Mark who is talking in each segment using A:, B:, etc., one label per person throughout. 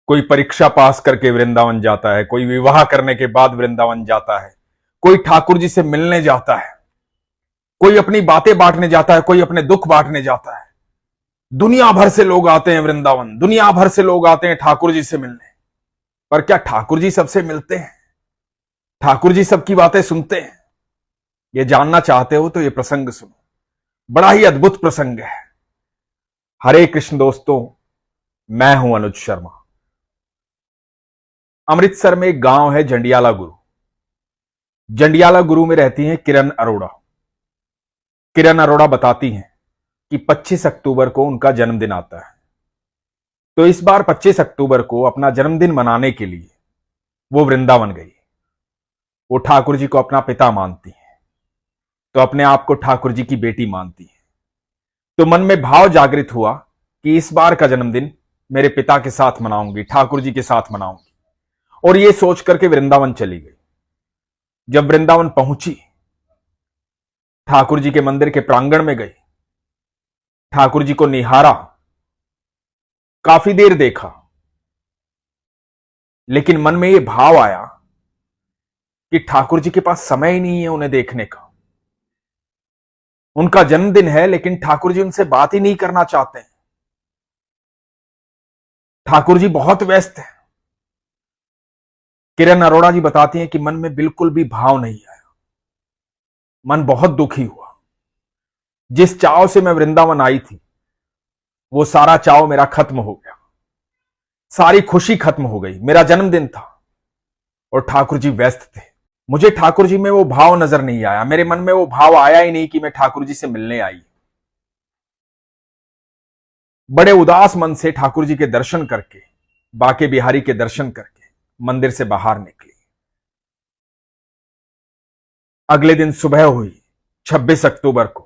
A: कोई परीक्षा पास करके वृंदावन जाता है, कोई विवाह करने के बाद वृंदावन जाता है, कोई ठाकुर जी से मिलने जाता है, कोई अपनी बातें बांटने जाता है, कोई अपने दुख बांटने जाता है। दुनिया भर से लोग आते हैं वृंदावन, दुनिया भर से लोग आते हैं ठाकुर जी से मिलने। पर क्या ठाकुर जी सबसे मिलते हैं? ठाकुर जी सबकी बातें सुनते हैं? ये जानना चाहते हो तो ये प्रसंग सुनो, बड़ा ही अद्भुत प्रसंग है। हरे कृष्ण दोस्तों, मैं हूं अनुज शर्मा। अमृतसर में एक गांव है जंडियाला गुरु। जंडियाला गुरु में रहती हैं किरण अरोड़ा। किरण अरोड़ा बताती हैं कि 25 अक्टूबर को उनका जन्मदिन आता है। तो इस बार 25 अक्टूबर को अपना जन्मदिन मनाने के लिए वो वृंदावन गई। वो ठाकुर जी को अपना पिता मानती हैं, तो अपने आप को ठाकुर जी की बेटी मानती हैं। तो मन में भाव जागृत हुआ कि इस बार का जन्मदिन मेरे पिता के साथ मनाऊंगी, ठाकुर जी के साथ मनाऊंगी। और ये सोच करके वृंदावन चली गई। जब वृंदावन पहुंची, ठाकुर जी के मंदिर के प्रांगण में गई, ठाकुर जी को निहारा, काफी देर देखा, लेकिन मन में यह भाव आया कि ठाकुर जी के पास समय ही नहीं है उन्हें देखने का। उनका जन्मदिन है, लेकिन ठाकुर जी उनसे बात ही नहीं करना चाहते हैं। ठाकुर जी बहुत व्यस्त हैं। किरण अरोड़ा जी बताती हैं कि मन में बिल्कुल भी भाव नहीं आया। मन बहुत दुखी हुआ। जिस चाव से मैं वृंदावन आई थी, वो सारा चाव मेरा खत्म हो गया, सारी खुशी खत्म हो गई। मेरा जन्मदिन था और ठाकुर जी व्यस्त थे। मुझे ठाकुर जी में वो भाव नजर नहीं आया। मेरे मन में वो भाव आया ही नहीं कि मैं ठाकुर जी से मिलने आई। बड़े उदास मन से ठाकुर जी के दर्शन करके, बाके बिहारी के दर्शन करके मंदिर से बाहर निकली। अगले दिन सुबह हुई 26 अक्टूबर को।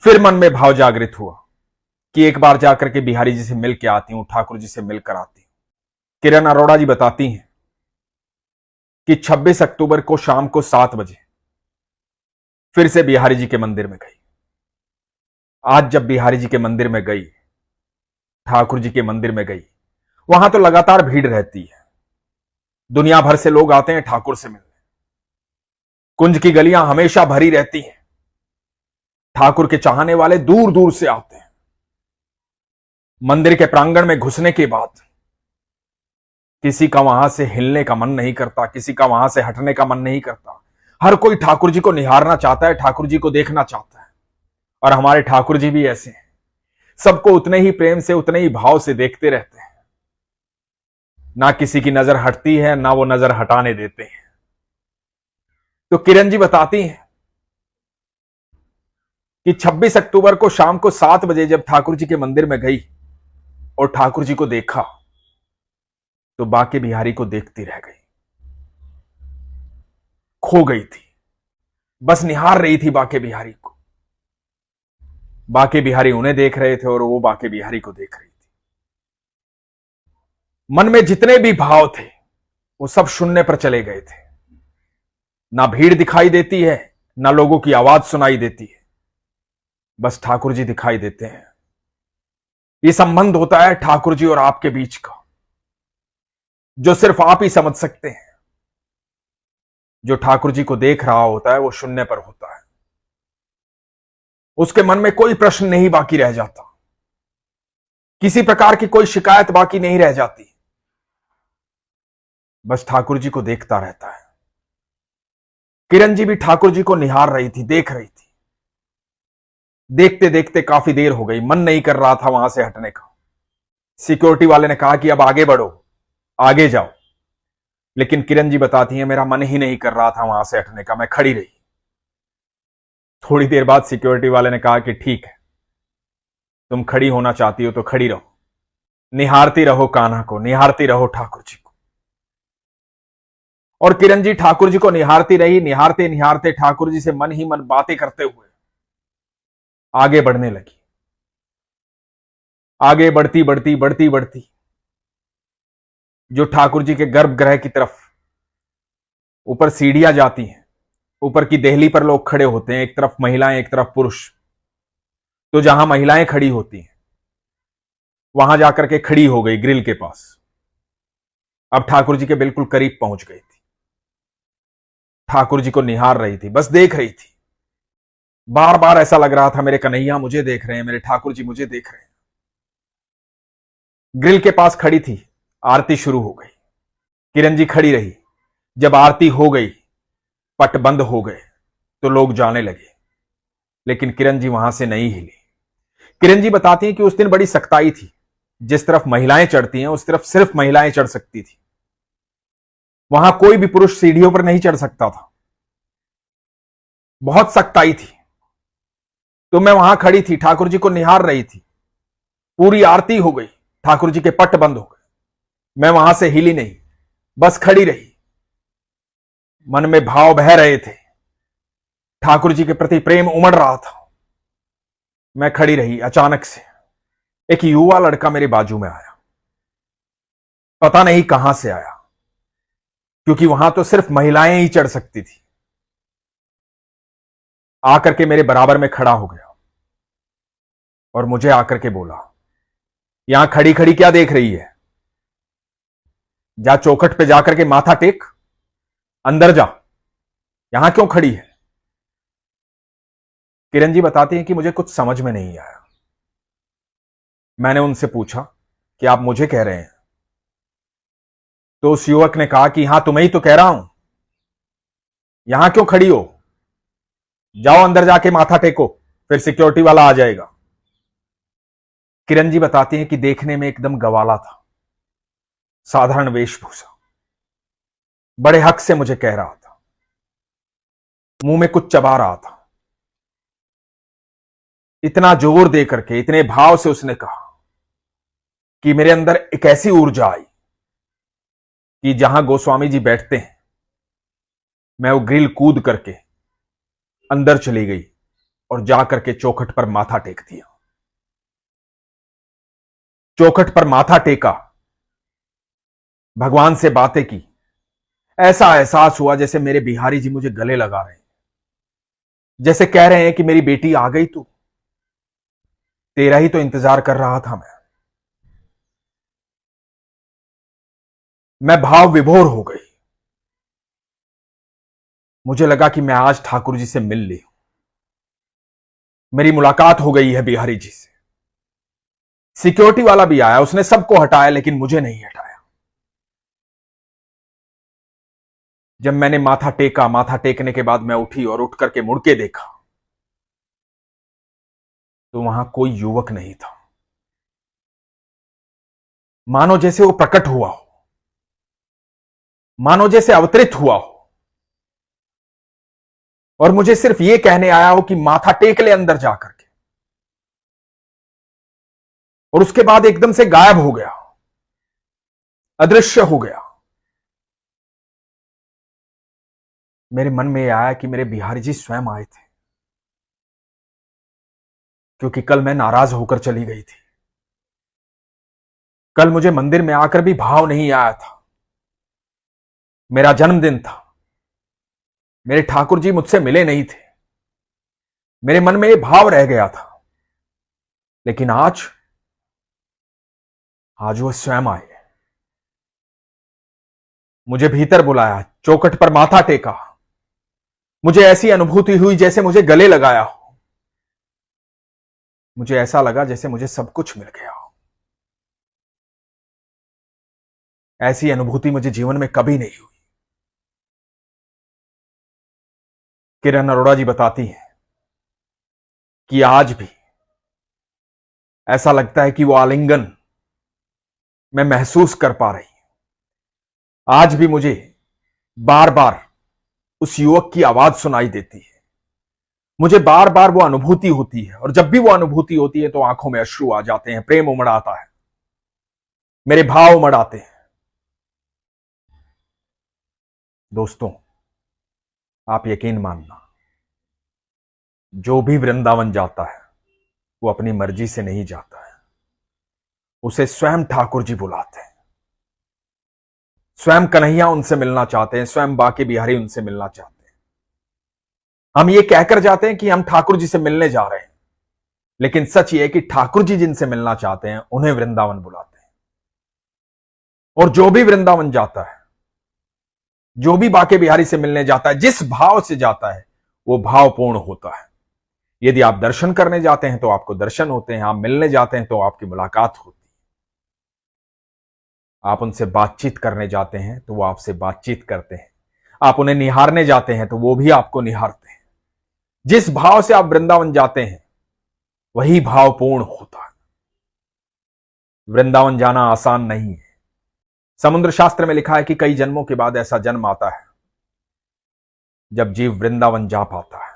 A: फिर मन में भाव जागृत हुआ कि एक बार जाकर के बिहारी जी से मिल के आती हूं, ठाकुर जी से मिलकर आती हूं। किरण अरोड़ा जी बताती हैं कि 26 अक्टूबर को शाम को 7 बजे फिर से बिहारी जी के मंदिर में गई। आज जब बिहारी जी के मंदिर में गई, ठाकुर जी के मंदिर में गई, वहां तो लगातार भीड़ रहती है। दुनिया भर से लोग आते हैं ठाकुर से मिलने। कुंज की गलियां हमेशा भरी रहती हैं। ठाकुर के चाहने वाले दूर दूर से आते हैं। मंदिर के प्रांगण में घुसने के बाद किसी का वहां से हिलने का मन नहीं करता, किसी का वहां से हटने का मन नहीं करता। हर कोई ठाकुर जी को निहारना चाहता है, ठाकुर जी को देखना चाहता है। और हमारे ठाकुर जी भी ऐसे हैं, सबको उतने ही प्रेम से, उतने ही भाव से देखते रहते हैं। ना किसी की नजर हटती है, ना वो नजर हटाने देते हैं। तो किरण जी बताती हैं कि 26 अक्टूबर को शाम को 7 बजे जब ठाकुर जी के मंदिर में गई और ठाकुर जी को देखा, तो बाके बिहारी को देखती रह गई। खो गई थी, बस निहार रही थी बाके बिहारी को। बाके बिहारी उन्हें देख रहे थे और वो बाके बिहारी को देख रही थी। मन में जितने भी भाव थे वो सब शून्य पर चले गए थे। ना भीड़ दिखाई देती है, ना लोगों की आवाज सुनाई देती है, बस ठाकुर जी दिखाई देते हैं। ये संबंध होता है ठाकुर जी और आपके बीच का, जो सिर्फ आप ही समझ सकते हैं। जो ठाकुर जी को देख रहा होता है वो शून्य पर होता है। उसके मन में कोई प्रश्न नहीं बाकी रह जाता, किसी प्रकार की कोई शिकायत बाकी नहीं रह जाती, बस ठाकुर जी को देखता रहता है। किरण जी भी ठाकुर जी को निहार रही थी, देख रही थी। देखते देखते काफी देर हो गई, मन नहीं कर रहा था वहां से हटने का। सिक्योरिटी वाले ने कहा कि अब आगे बढ़ो, आगे जाओ। लेकिन किरण जी बताती हैं, मेरा मन ही नहीं कर रहा था वहां से हटने का, मैं खड़ी रही। थोड़ी देर बाद सिक्योरिटी वाले ने कहा कि ठीक है, तुम खड़ी होना चाहती हो तो खड़ी रहो, निहारती रहो कान्हा को, निहारती रहो ठाकुर जी को। और किरण जी ठाकुर जी को निहारती रही। निहारते निहारते ठाकुर जी से मन ही मन बातें करते हुए आगे बढ़ने लगी। आगे बढ़ती बढ़ती बढ़ती बढ़ती जो ठाकुर जी के गर्भगृह की तरफ ऊपर सीढ़ियां जाती हैं, ऊपर की देहली पर लोग खड़े होते हैं, एक तरफ महिलाएं, एक तरफ पुरुष। तो जहां महिलाएं खड़ी होती हैं वहां जाकर के खड़ी हो गई ग्रिल के पास। अब ठाकुर जी के बिल्कुल करीब पहुंच गई थी। ठाकुर जी को निहार रही थी, बस देख रही थी। बार बार ऐसा लग रहा था मेरे कन्हैया मुझे देख रहे हैं, मेरे ठाकुर जी मुझे देख रहे हैं। ग्रिल के पास खड़ी थी। आरती शुरू हो गई। किरण जी खड़ी रही। जब आरती हो गई, पट बंद हो गए, तो लोग जाने लगे, लेकिन किरण जी वहां से नहीं हिली। किरण जी बताती हैं कि उस दिन बड़ी सख्ताई थी। जिस तरफ महिलाएं चढ़ती हैं उस तरफ सिर्फ महिलाएं चढ़ सकती थी। वहां कोई भी पुरुष सीढ़ियों पर नहीं चढ़ सकता था। बहुत सख्ताई थी। तो मैं वहां खड़ी थी, ठाकुर जी को निहार रही थी। पूरी आरती हो गई, ठाकुर जी के पट बंद हो गए। मैं वहां से हिली नहीं, बस खड़ी रही। मन में भाव बह रहे थे, ठाकुर जी के प्रति प्रेम उमड़ रहा था। मैं खड़ी रही। अचानक से एक युवा लड़का मेरे बाजू में आया। पता नहीं कहां से आया, क्योंकि वहां तो सिर्फ महिलाएं ही चढ़ सकती थी। आकर के मेरे बराबर में खड़ा हो गया और मुझे आकर के बोला, यहां खड़ी खड़ी क्या देख रही है? जा चौखट पे जाकर के माथा टेक, अंदर जा, यहां क्यों खड़ी है? किरण जी बताती हैं कि मुझे कुछ समझ में नहीं आया। मैंने उनसे पूछा कि आप मुझे कह रहे हैं? तो उस युवक ने कहा कि हां, तुम्हें ही तो कह रहा हूं, यहां क्यों खड़ी हो? जाओ अंदर जाके माथा टेको, फिर सिक्योरिटी वाला आ जाएगा। किरण जी बताती हैं कि देखने में एकदम गवाला था, साधारण वेशभूषा। बड़े हक से मुझे कह रहा था, मुंह में कुछ चबा रहा था। इतना जोर दे करके, इतने भाव से उसने कहा कि मेरे अंदर एक ऐसी ऊर्जा आई कि जहां गोस्वामी जी बैठते हैं, मैं वो ग्रिल कूद करके अंदर चली गई और जाकर के चौखट पर माथा टेक दिया। चौखट पर माथा टेका, भगवान से बातें की। ऐसा एहसास हुआ जैसे मेरे बिहारी जी मुझे गले लगा रहे हैं, जैसे कह रहे हैं कि मेरी बेटी आ गई तू, तेरा ही तो इंतजार कर रहा था मैं भाव विभोर हो गई। मुझे लगा कि मैं आज ठाकुर जी से मिल ली हूं, मेरी मुलाकात हो गई है बिहारी जी से। सिक्योरिटी वाला भी आया, उसने सबको हटाया, लेकिन मुझे नहीं हटाया। जब मैंने माथा टेका, माथा टेकने के बाद मैं उठी और उठ करके मुड़ के देखा, तो वहां कोई युवक नहीं था। मानो जैसे वो प्रकट हुआ हो, मानो जैसे अवतरित हुआ हो, और मुझे सिर्फ ये कहने आया हो कि माथा टेक ले अंदर जाकर के, और उसके बाद एकदम से गायब हो गया, अदृश्य हो गया। मेरे मन में आया कि मेरे बिहारी जी स्वयं आए थे, क्योंकि कल मैं नाराज होकर चली गई थी। कल मुझे मंदिर में आकर भी भाव नहीं आया था। मेरा जन्मदिन था, मेरे ठाकुर जी मुझसे मिले नहीं थे, मेरे मन में यह भाव रह गया था। लेकिन आज वो स्वयं आए, मुझे भीतर बुलाया, चौखट पर माथा टेका। मुझे ऐसी अनुभूति हुई जैसे मुझे गले लगाया हो। मुझे ऐसा लगा जैसे मुझे सब कुछ मिल गया हो। ऐसी अनुभूति मुझे जीवन में कभी नहीं हुई। किरण अरोड़ा जी बताती हैं कि आज भी ऐसा लगता है कि वो आलिंगन मैं महसूस कर पा रही हूं। आज भी मुझे बार बार उस युवक की आवाज सुनाई देती है। मुझे बार बार वो अनुभूति होती है, और जब भी वो अनुभूति होती है तो आंखों में अश्रु आ जाते हैं, प्रेम उमड़ आता है, मेरे भाव उमड़ आते हैं। दोस्तों, आप यकीन मानना, जो भी वृंदावन जाता है वो अपनी मर्जी से नहीं जाता है, उसे स्वयं ठाकुर जी बुलाते हैं। स्वयं कन्हैया उनसे मिलना चाहते हैं, स्वयं बाके बिहारी उनसे मिलना चाहते हैं। हम ये कहकर जाते हैं कि हम ठाकुर जी से मिलने जा रहे हैं, लेकिन सच ये है कि ठाकुर जी जिनसे मिलना चाहते हैं उन्हें वृंदावन बुलाते हैं। और जो भी वृंदावन जाता है, जो भी बांके बिहारी से मिलने जाता है, जिस भाव से जाता है वो भावपूर्ण होता है। यदि आप दर्शन करने जाते हैं तो आपको दर्शन होते हैं, आप मिलने जाते हैं तो आपकी मुलाकात होती है, आप उनसे बातचीत करने जाते हैं तो वो आपसे बातचीत करते हैं, आप उन्हें निहारने जाते हैं तो वो भी आपको निहारते हैं। जिस भाव से आप वृंदावन जाते हैं वही भावपूर्ण होता है। वृंदावन जाना आसान नहीं है। समुद्र शास्त्र में लिखा है कि कई जन्मों के बाद ऐसा जन्म आता है जब जीव वृंदावन जा पाता है।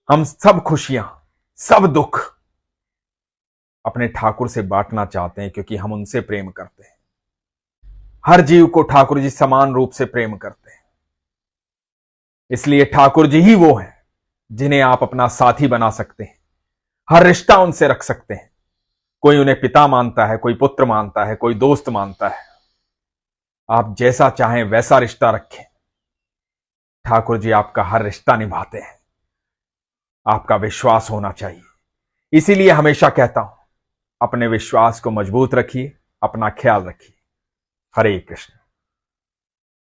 A: हम सब खुशियां, सब दुख अपने ठाकुर से बांटना चाहते हैं क्योंकि हम उनसे प्रेम करते हैं। हर जीव को ठाकुर जी समान रूप से प्रेम करते हैं, इसलिए ठाकुर जी ही वो हैं जिन्हें आप अपना साथी बना सकते हैं। हर रिश्ता उनसे रख सकते हैं। कोई उन्हें पिता मानता है, कोई पुत्र मानता है, कोई दोस्त मानता है। आप जैसा चाहें वैसा रिश्ता रखें, ठाकुर जी आपका हर रिश्ता निभाते हैं। आपका विश्वास होना चाहिए। इसीलिए हमेशा कहता हूं, अपने विश्वास को मजबूत रखिए, अपना ख्याल रखिए। हरे कृष्ण।